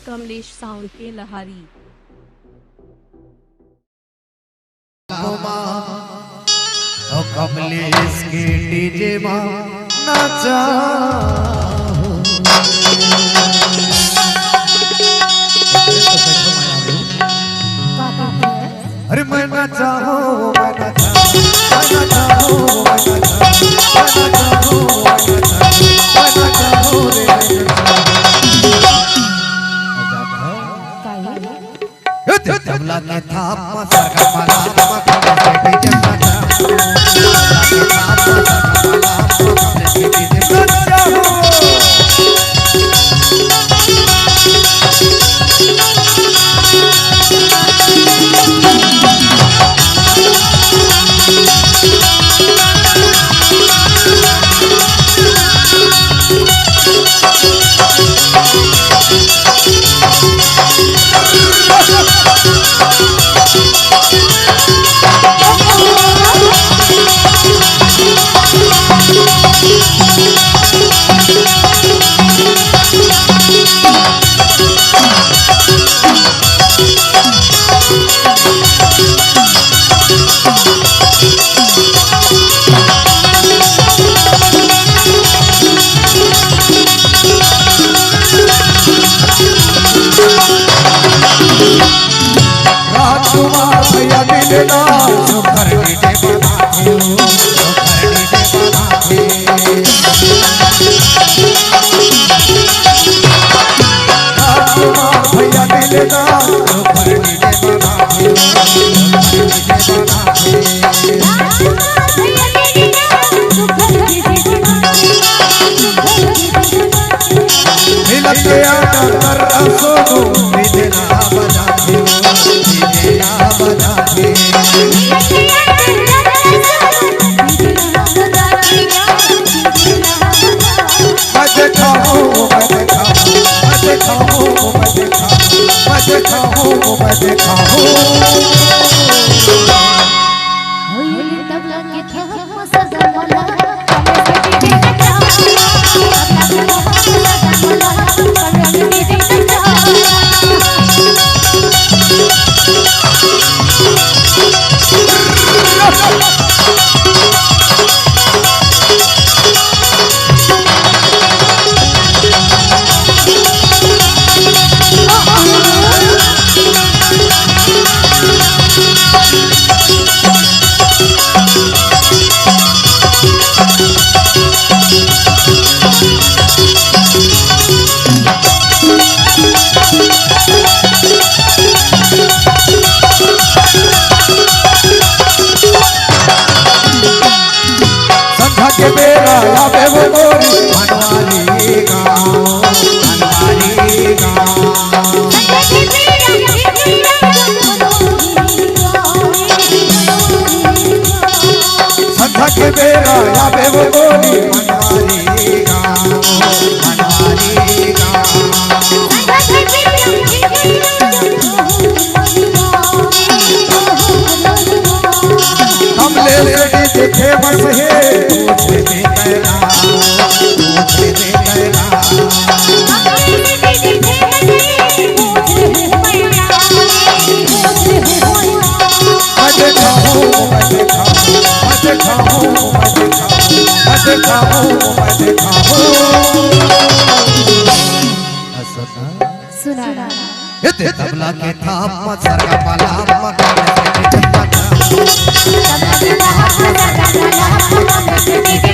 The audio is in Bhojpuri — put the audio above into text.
कमलेश साउंड के लहारी। कमलेश के डीजे मां नाचा अरे मैं नाचा हो मैं नाचा तबला के थाप मसागा माला मखमल के डीजे नाचा भैया दिलना सुखर डीजे बनाते हो सुखर डीजे बनाते भैया दिलना सुखर डीजे बनाते हो मिलते आकर सोनू डीजे ना बजाते हो डीजे ना बजाते के बेरा आवे वो गोरी मनवाली गाँव संध्या के बेरा आवे वो गोरी मनवाली गाँव कमले से फेमस है तबला के थाप मसागा माला मखमल के डीजे नाचा